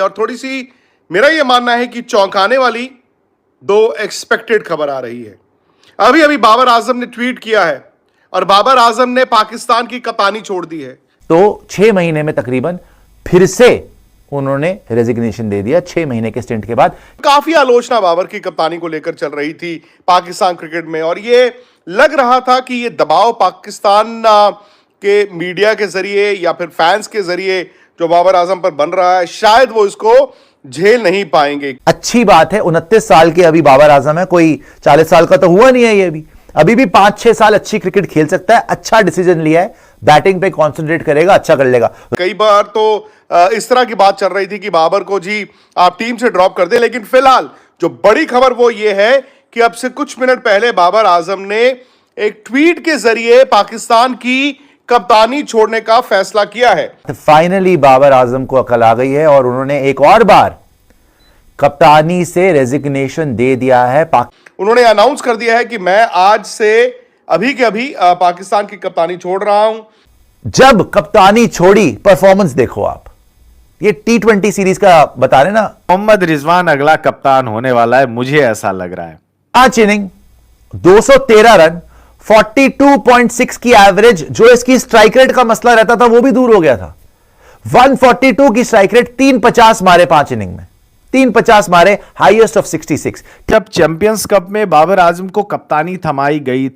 और थोड़ी सी मेरा यह मानना है कि चौंकाने वाली दो एक्सपेक्टेड खबर आ रही है। अभी अभी बाबर आजम ने ट्वीट किया है और बाबर आजम ने पाकिस्तान की कप्तानी छोड़ दी है। तो 6 महीने में तकरीबन फिर से उन्होंने रेजिग्नेशन दे दिया 6 महीने के स्टिंट के बाद। काफी आलोचना बाबर की कप्तानी को लेकर चल रही थी पाकिस्तान क्रिकेट में और ये लग रहा था कि ये दबाव पाकिस्तान के मीडिया के जरिए या फिर फैंस के जरिए जो बाबर आजम पर बन रहा है, शायद वो इसको झेल नहीं पाएंगे। अच्छी बात है, 29 साल के अभी बाबर आजम है, कोई 40 साल का तो हुआ नहीं है। ये अभी भी 5-6 साल अच्छी क्रिकेट खेल सकता है। अच्छा डिसीजन लिया है, बैटिंग पे कंसंट्रेट करेगा, अच्छा कर लेगा। कई बार तो इस तरह की बात चल रही थी कि बाबर को जी आप टीम से ड्रॉप कर दे, लेकिन फिलहाल जो बड़ी खबर वो ये है कि अब से कुछ मिनट पहले बाबर आजम ने एक ट्वीट के जरिए पाकिस्तान की कप्तानी छोड़ने का फैसला किया है। फाइनली बाबर आजम को अकल आ गई है और उन्होंने एक और बार कप्तानी से रेजिग्नेशन दे दिया है। उन्होंने अनाउंस कर दिया है कि मैं आज से अभी के अभी पाकिस्तान की कप्तानी छोड़ रहा हूं। जब कप्तानी छोड़ी, परफॉर्मेंस देखो आप। ये T20 सीरीज का बता रहे ना, मोहम्मद रिजवान अगला कप्तान होने वाला है, मुझे ऐसा लग रहा है। 5 इनिंग 213 रन 42.6 की एवरेज, जो इसकी स्ट्राइक रेट का मसला रहता था वो भी दूर हो गया था। 142 की स्ट्राइक रेट, 350 मारे 5 इनिंग में, 350 मारे, हाईएस्ट ऑफ 66। जब चैंपियंस कप में बाबर आजम को कप्तानी थमाई गई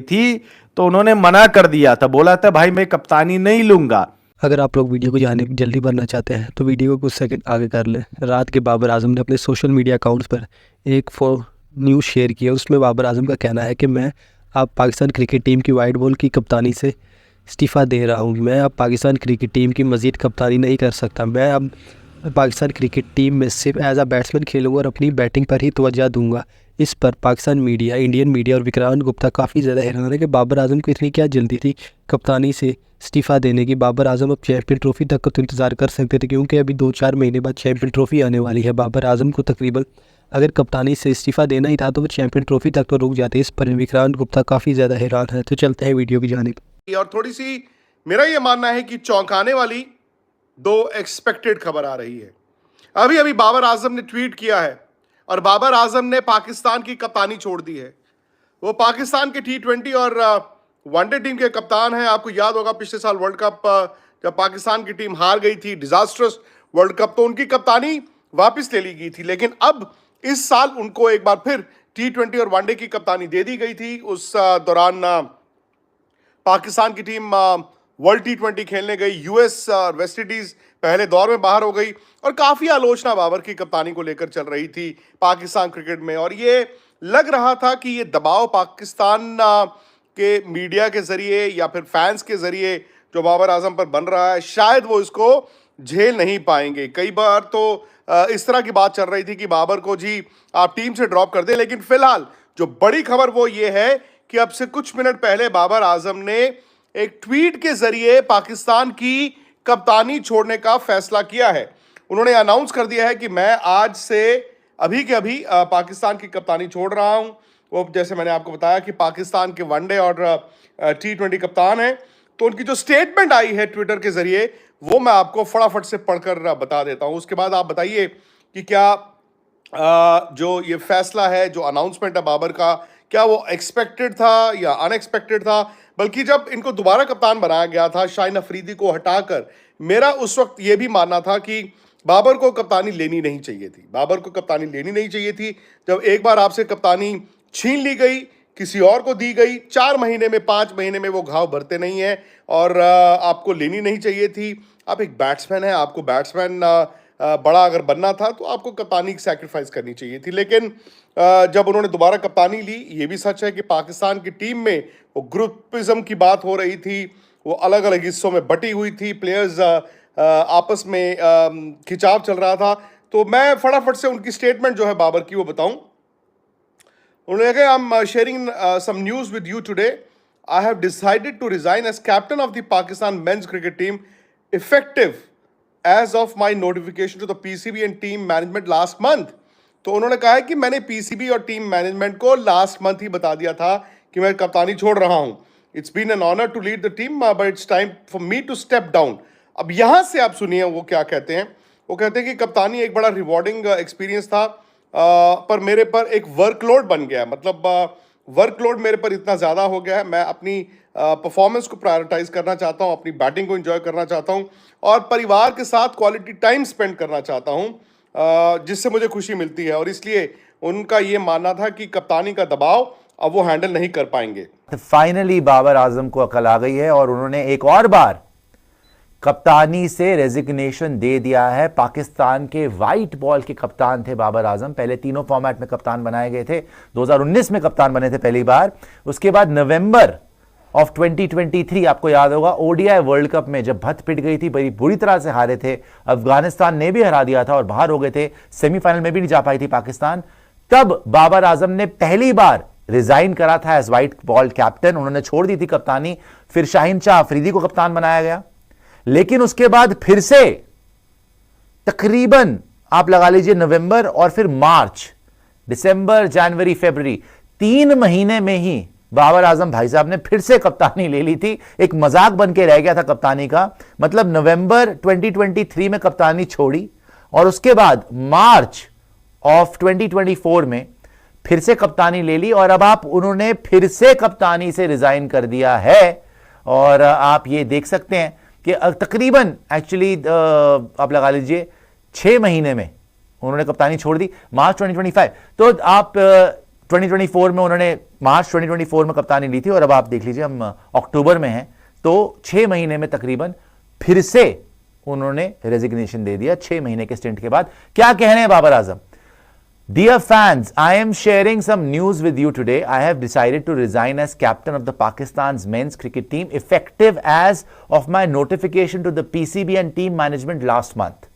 थी तो उन्होंने मना कर दिया था, बोला था भाई मैं कप्तानी नहीं लूंगा। अगर आप लोग वीडियो को जल्दी बनना चाहते हैं तो वीडियो को कुछ सेकंड आगे कर लें। रात के बाबर आजम ने अपने सोशल मीडिया अकाउंट्स पर एक न्यूज़ शेयर किया। उसमें बाबर आजम का कहना है कि मैं अब पाकिस्तान क्रिकेट टीम की वाइट बॉल की कप्तानी से इस्तीफ़ा दे रहा हूँ। मैं अब पाकिस्तान क्रिकेट टीम की मज़ीद कप्तानी नहीं कर सकता। मैं अब पाकिस्तान क्रिकेट टीम में सिर्फ एज आ बैट्समैन खेलूँगा और अपनी बैटिंग पर ही तवज्जो दूंगा। इस पर पाकिस्तान मीडिया, इंडियन मीडिया और विक्रांत गुप्ता काफ़ी ज़्यादा हैरान है कि बाबर आजम को इतनी क्या जल्दी थी कप्तानी से इस्तीफ़ा देने की। बाबर आजम अब चैंपियन ट्रॉफी तक का तो इंतज़ार कर सकते थे, क्योंकि अभी 2-4 महीने बाद चैंपियन ट्रॉफी आने वाली है। बाबर आजम को तकरीबन अगर कप्तानी से इस्तीफ़ा देना ही था तो वो चैंपियन ट्रॉफी तक तो रुक जाते। इस पर विक्रांत गुप्ता काफ़ी ज़्यादा हैरान है। तो चलते हैं वीडियो की जानिब। और थोड़ी सी मेरा यह मानना है कि चौंकाने वाली दो एक्सपेक्टेड खबर आ रही है। अभी अभी बाबर आजम ने ट्वीट किया है और बाबर आजम ने पाकिस्तान की कप्तानी छोड़ दी है। वो पाकिस्तान के T20 और वनडे टीम के कप्तान हैं। आपको याद होगा पिछले साल वर्ल्ड कप जब पाकिस्तान की टीम हार गई थी, डिजास्टर्स वर्ल्ड कप, तो उनकी कप्तानी वापस ले ली गई थी। लेकिन अब इस साल उनको एक बार फिर T20 और वनडे की कप्तानी दे दी गई थी। उस दौरान पाकिस्तान की टीम वर्ल्ड T20 खेलने गई। यूएस और वेस्ट इंडीज पहले दौर में बाहर हो गई और काफी आलोचना बाबर की कप्तानी को लेकर चल रही थी पाकिस्तान क्रिकेट में और ये लग रहा था कि ये दबाव पाकिस्तान के मीडिया के जरिए या फिर फैंस के जरिए जो बाबर आजम पर बन रहा है, शायद वो इसको झेल नहीं पाएंगे। कई बार तो इस तरह की बात चल रही थी कि बाबर को जी आप टीम से ड्रॉप कर दे, लेकिन फिलहाल जो बड़ी खबर वो ये है कि अब से कुछ मिनट पहले बाबर आजम ने एक ट्वीट के जरिए पाकिस्तान की कप्तानी छोड़ने का फैसला किया है। उन्होंने अनाउंस कर दिया है कि मैं आज से अभी के अभी पाकिस्तान की कप्तानी छोड़ रहा हूं। वो जैसे मैंने आपको बताया कि पाकिस्तान के वनडे और T20 कप्तान हैं, तो उनकी जो स्टेटमेंट आई है ट्विटर के जरिए वो मैं आपको फटाफट से पढ़कर बता देता हूं। उसके बाद आप बताइए कि क्या जो ये फैसला है, जो अनाउंसमेंट है बाबर का, क्या वो एक्सपेक्टेड था या अनएक्सपेक्टेड था। बल्कि जब इनको दोबारा कप्तान बनाया गया था शाहीन अफरीदी को हटाकर, मेरा उस वक्त ये भी मानना था कि बाबर को कप्तानी लेनी नहीं चाहिए थी। जब एक बार आपसे कप्तानी छीन ली गई, किसी और को दी गई, 4 महीने में 5 महीने में वो घाव भरते नहीं है और आपको लेनी नहीं चाहिए थी। आप एक बैट्समैन हैं, आपको बैट्समैन बड़ा अगर बनना था तो आपको कप्तानी सैक्रिफाइस करनी चाहिए थी। लेकिन जब उन्होंने दोबारा कप्तानी ली, ये भी सच है कि पाकिस्तान की टीम में वो ग्रुपिज्म की बात हो रही थी, वो अलग अलग हिस्सों में बटी हुई थी, प्लेयर्स आपस में खिंचाव चल रहा था। तो मैं फटाफट से उनकी स्टेटमेंट जो है बाबर की वो बताऊं। उन्होंने कहा, I am sharing some news with you today. I have decided to resign as captain of the Pakistan men's cricket team effective as of my notification to the PCB and team management last month. तो उन्होंने कहा है कि मैंने PCB और team management को last month ही बता दिया था कि मैं कप्तानी छोड़ रहा हूं। It's been an honour to lead the team but it's time for me to step down. अब यहां से आप सुनिए वो क्या कहते हैं। वो कहते हैं कि कप्तानी एक बड़ा रिवॉर्डिंग एक्सपीरियंस था, पर मेरे पर एक वर्कलोड बन गया। मतलब वर्कलोड मेरे पर इतना ज़्यादा हो गया है, मैं अपनी परफॉर्मेंस को प्रायोरिटाइज करना चाहता हूं, अपनी बैटिंग को एंजॉय करना चाहता हूं और परिवार के साथ क्वालिटी टाइम स्पेंड करना चाहता हूं, जिससे मुझे खुशी मिलती है। और इसलिए उनका ये मानना था कि कप्तानी का दबाव अब वो हैंडल नहीं कर पाएंगे। फाइनली बाबर आजम को अकल आ गई है और उन्होंने एक और बार कप्तानी से रेजिग्नेशन दे दिया है। पाकिस्तान के वाइट बॉल के कप्तान थे बाबर आजम, पहले तीनों फॉर्मेट में कप्तान बनाए गए थे, 2019 में कप्तान बने थे पहली बार। उसके बाद नवंबर ऑफ 2023 आपको याद होगा ओडीआई वर्ल्ड कप में जब भत पिट गई थी, बड़ी बुरी तरह से हारे थे, अफगानिस्तान ने भी हरा दिया था और बाहर हो गए थे, सेमीफाइनल में भी नहीं जा पाई थी पाकिस्तान। तब बाबर आजम ने पहली बार रिजाइन करा था एज वाइट बॉल कैप्टन, उन्होंने छोड़ दी थी कप्तानी, फिर शाहीन शाह अफरीदी को कप्तान बनाया गया। लेकिन उसके बाद फिर से तकरीबन आप लगा लीजिए नवंबर और फिर मार्च, दिसंबर, जनवरी, फरवरी, 3 महीने में ही बाबर आजम भाई साहब ने फिर से कप्तानी ले ली थी। एक मजाक बन के रह गया था कप्तानी का, मतलब नवंबर 2023 में कप्तानी छोड़ी और उसके बाद मार्च ऑफ 2024 में फिर से कप्तानी ले ली और अब आप उन्होंने फिर से कप्तानी से रिजाइन कर दिया है। और आप ये देख सकते हैं कि तकरीबन एक्चुअली आप लगा लीजिए 6 महीने में उन्होंने कप्तानी छोड़ दी, मार्च 2025। तो आप 2024 में उन्होंने मार्च 2024 में कप्तानी ली थी और अब आप देख लीजिए हम अक्टूबर में हैं, तो 6 महीने में तकरीबन फिर से उन्होंने रेजिग्नेशन दे दिया 6 महीने के स्टिंट के बाद। क्या कह रहे हैं Babar Azam? Dear fans, I am sharing some news with you today. I have decided to resign as captain of the Pakistan's men's cricket team effective as of my notification to the PCB and team management last month.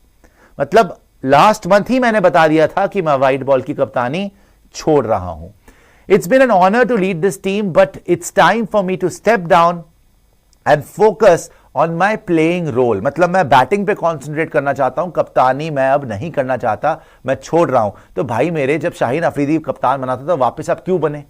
मतलब last month ही मैंने बता दिया था कि मैं white ball की कप्तानी छोड़ रहा हूं। It's been an honor to lead this team, but it's time for me to step down and focus on my playing role. मतलब मैं बैटिंग पे कॉन्सेंट्रेट करना चाहता हूं, कप्तानी मैं अब नहीं करना चाहता, मैं छोड़ रहा हूं। तो भाई मेरे, जब शाहीन अफरीदी कप्तान बना था तो वापस आप क्यों बने?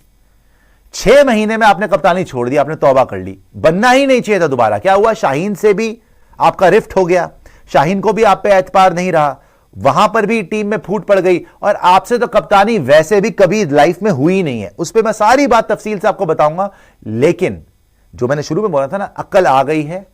6 महीने में आपने कप्तानी छोड़ दी, आपने तौबा कर ली, बनना ही नहीं चाहिए था दोबारा। क्या हुआ? शाहीन से भी आपका रिफ्ट हो गया, शाहीन को भी आप पे एतबार नहीं रहा, वहां पर भी टीम में फूट पड़ गई और आपसे तो कप्तानी वैसे भी कभी लाइफ में हुई नहीं है। उस पर मैं सारी बात तफसील से आपको बताऊंगा। लेकिन जो मैंने शुरू में बोला था ना, अक्ल आ गई है,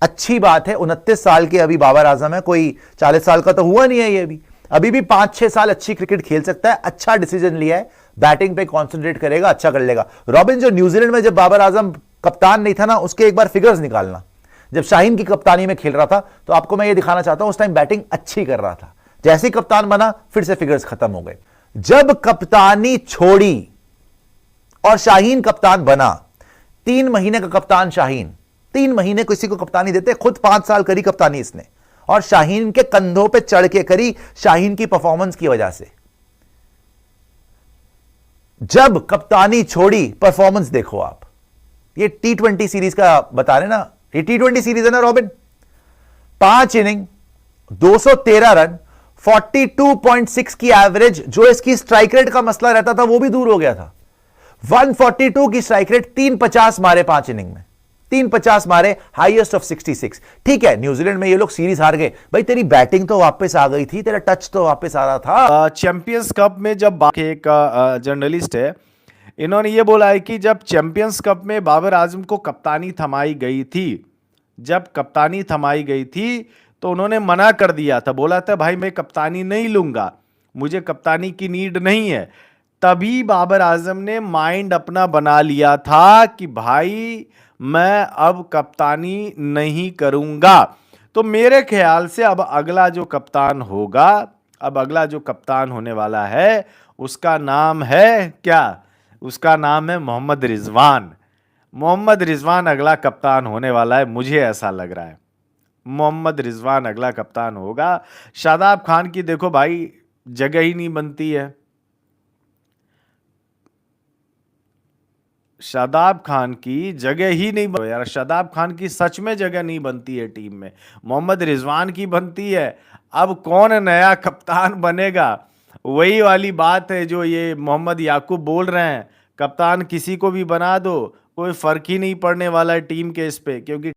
अच्छी बात है। 29 साल के अभी बाबर आजम है, कोई 40 साल का तो हुआ नहीं है ये अभी भी 5-6 साल अच्छी क्रिकेट खेल सकता है। अच्छा डिसीजन लिया है, बैटिंग पे कंसंट्रेट करेगा, अच्छा कर लेगा। रॉबिन, जो न्यूजीलैंड में जब बाबर आजम कप्तान नहीं था ना, उसके एक बार फिगर्स निकालना, जब शाहीन की कप्तानी में खेल रहा था तो आपको मैं ये दिखाना चाहता हूं, उस टाइम बैटिंग अच्छी कर रहा था, जैसे ही कप्तान बना फिर से फिगर्स खत्म हो गए। जब कप्तानी छोड़ी और शाहीन कप्तान बना, 3 महीने का कप्तान शाहीन, 3 महीने किसी को कप्तानी देते, खुद 5 साल करी कप्तानी इसने और शाहीन के कंधों पे चढ़ के करी, शाहीन की परफॉर्मेंस की वजह से। जब कप्तानी छोड़ी, परफॉर्मेंस देखो आप। ये T20 सीरीज का बता रहे ना, ये T20 सीरीज है ना रॉबिन, 5 इनिंग 213 रन 42.6 की एवरेज, जो इसकी स्ट्राइक रेट का मसला रहता था वो भी दूर हो गया था। 142 की स्ट्राइक रेट, 350 मारे 5 इनिंग में, 350 मारे, हाईएस्ट ऑफ 66। ठीक है, न्यूजीलैंड में ये लोग सीरीज हार गए, भाई तेरी बैटिंग तो वापस आ गई थी, तेरा टच तो वापस आ रहा था। चैंपियंस कप में जब एक जर्नलिस्ट है, इन्होंने ये बोला है कि जब चैंपियंस कप में बाबर आजम को कप्तानी थमाई गई थी, जब कप्तानी थमाई गई थी तो उन्होंने मना कर दिया था, बोला था भाई मैं कप्तानी नहीं लूंगा, मुझे कप्तानी की नीड नहीं है। तभी बाबर आजम ने माइंड अपना बना लिया था कि भाई मैं अब कप्तानी नहीं करूंगा। तो मेरे ख्याल से अब अगला जो कप्तान होगा, अब अगला जो कप्तान होने वाला है, उसका नाम है क्या? उसका नाम है मोहम्मद रिजवान। मोहम्मद रिजवान अगला कप्तान होने वाला है, मुझे ऐसा लग रहा है। मोहम्मद रिजवान अगला कप्तान होगा। शादाब खान की देखो भाई जगह ही नहीं बनती है, शादाब खान की जगह ही नहीं यार, शादाब खान की सच में जगह नहीं बनती है टीम में, मोहम्मद रिजवान की बनती है। अब कौन नया कप्तान बनेगा, वही वाली बात है जो ये मोहम्मद याकूब बोल रहे हैं, कप्तान किसी को भी बना दो, कोई फर्क ही नहीं पड़ने वाला है टीम के इस पे, क्योंकि